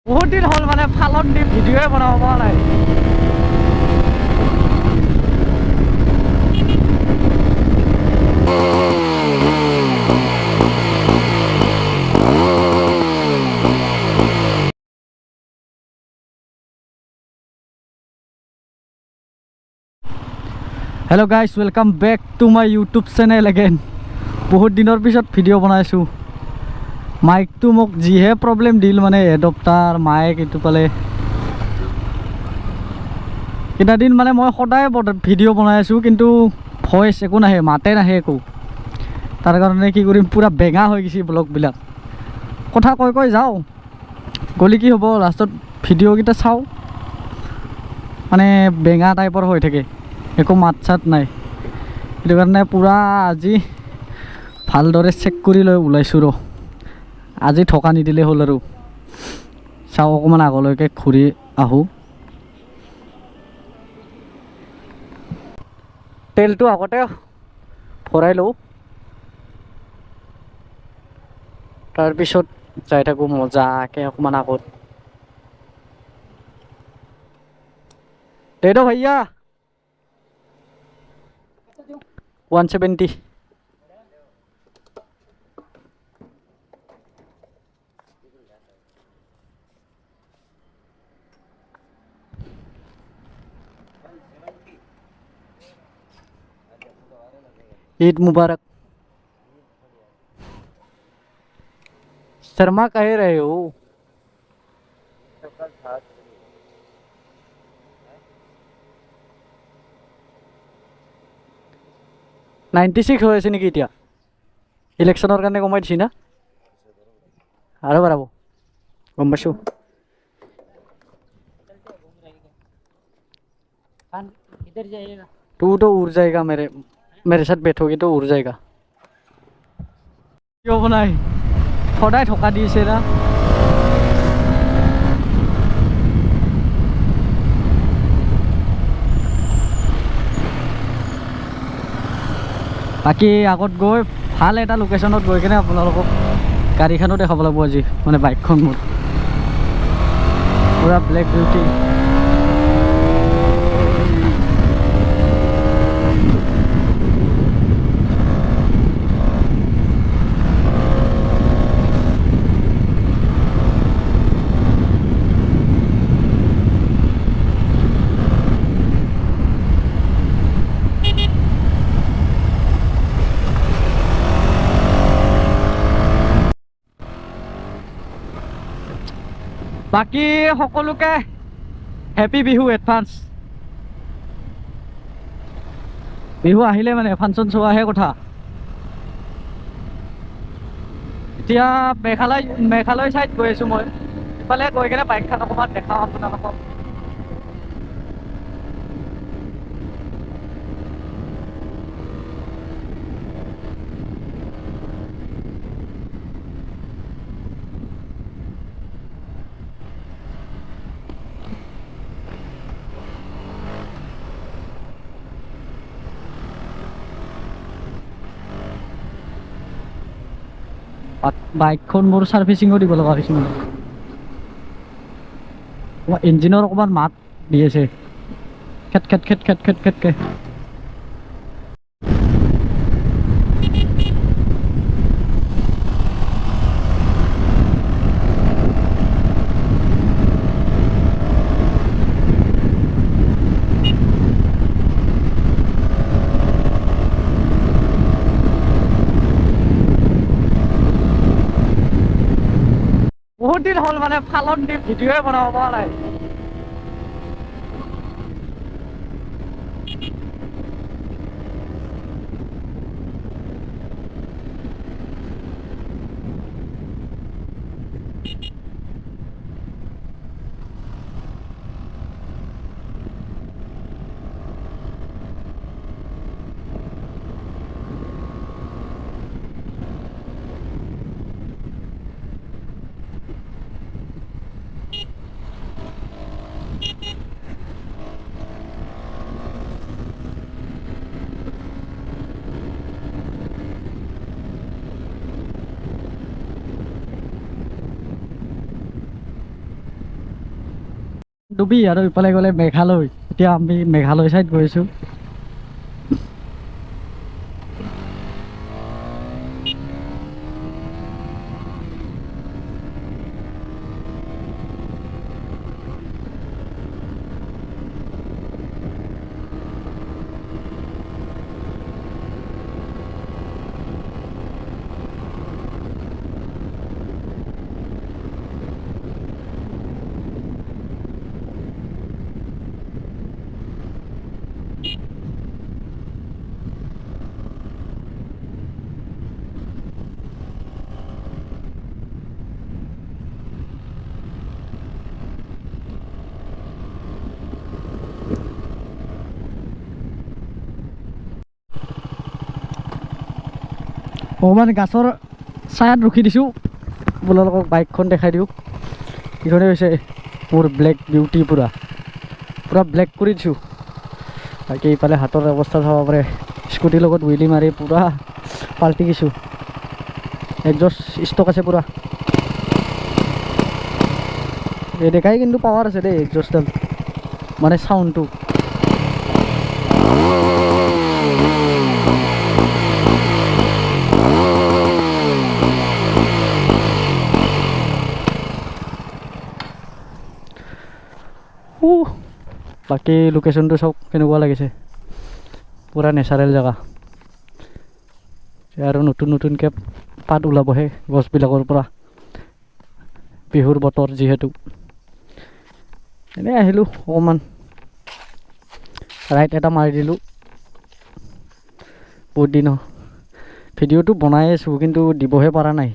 বহুত দিন হ'ল মানে ফালত দি ভিডিঅ'য়ে বনাব পৰা নাই। Hello' guys, welcome back to my YouTube channel again. বহুত দিনৰ পিছত ভিডিঅ' বনাইছোঁ। মাইকটো মোক যিহে প্ৰব্লেম দিল, মানে এডপ্টাৰ মাইক এইটো পালে কেইটা দিন মানে মই সদায় ভিডিঅ' বনাই আছোঁ, কিন্তু ভইচ একো নাহে, মাতে নাহে একো। তাৰ কাৰণে কি কৰিম, পূৰা বেঙা হৈ গৈছে ব্লগবিলাক। কথা কৈ কৈ যাওঁ, গ'লে কি হ'ব, লাষ্টত ভিডিঅ'কেইটা চাওঁ মানে বেঙা টাইপৰ হৈ থাকে, একো মাত চাত নাই। সেইটো কাৰণে পূৰা আজি ভালদৰে চেক কৰি লৈ ওলাইছোঁ ৰ। আজি ঠকা নিদিলে হ'ল আৰু। চাওঁ অকণমান আগলৈকে ঘূৰি আহোঁ। তেলটো আগতে ভৰাই লওঁ, তাৰপিছত যাই থাকোঁ মজাকে অকণমান আগত। দে দো ভাইয়া 170। ईद मुबारक। शर्मा कह रहे हो? 96 হৈ আছে নেকি এতিয়া? ইলেকশ্যনৰ কাৰণে কমাই দিছি না? আৰু বাঢ়াব, গম পাইছোঁ। तू तो उड़ जाएगा, मेरे साथ बैठोगे तो उड़ जाएगा। কিয় বনাই সদায় ঠকা দিছে না। বাকী আগত গৈ ভাল এটা লোকেশ্যনত গৈ কিনে আপোনালোকক গাড়ীখনো দেখাব লাগিব আজি, মানে বাইকখন মোৰ পূৰা ব্লেক বিউটি। বাকী সকলোকে হেপী বিহু এডভান্স। বিহু আহিলে মানে ফাংচন চোৱাহে কথা। এতিয়া মেঘালয় চাইড গৈ আছোঁ মই। ইফালে গৈ কিনে বাইকখন অকণমান দেখাওঁ আপোনালোকক। বাইকখন মোৰ ছাৰ্ভিচিঙো দিব লগা হৈছে মানে। ইঞ্জিনৰ অকণমান মাত দি আছে, খেট খেট খেট খেট খেট খেটকে। বহুত দিন হ'ল মানে ফালত দি ভিডিঅ'য়ে বনাব পৰা নাই। ডুবি আৰু ইফালে গ'লে মেঘালয়। এতিয়া আমি মেঘালয় চাইড গৈ আছোঁ। অকণমান গাছৰ ছায়াত ৰখি দিছোঁ। আপোনালোকক বাইকখন দেখাই দিওঁ। এইখনে হৈছে মোৰ ব্লেক বিউটি। পূৰা ব্লেক কৰি দিছোঁ। বাকী ইফালে হাতৰ অৱস্থা চাব পাৰে। স্কুটিৰ লগত হুইলি মাৰি পূৰা পাল্টি দিছোঁ। একজষ্ট ষ্টক আছে পূৰা। এই দেখাই কিন্তু পাৱাৰ আছে দেই একজষ্টডাল, মানে চাউণ্ডটো। বাকী লোকেশ্যনটো চাওক কেনেকুৱা লাগিছে, পূৰা নেচাৰেল জেগা। আৰু নতুন নতুনকৈ পাত ওলাবহে গছবিলাকৰ পৰা, বিহুৰ বতৰ যিহেতু। এনেই আহিলোঁ অকণমান ৰাইড এটা মাৰি দিলোঁ। বহুত দিন ভিডিঅ'টো বনাই আছোঁ কিন্তু দিবহে পৰা নাই।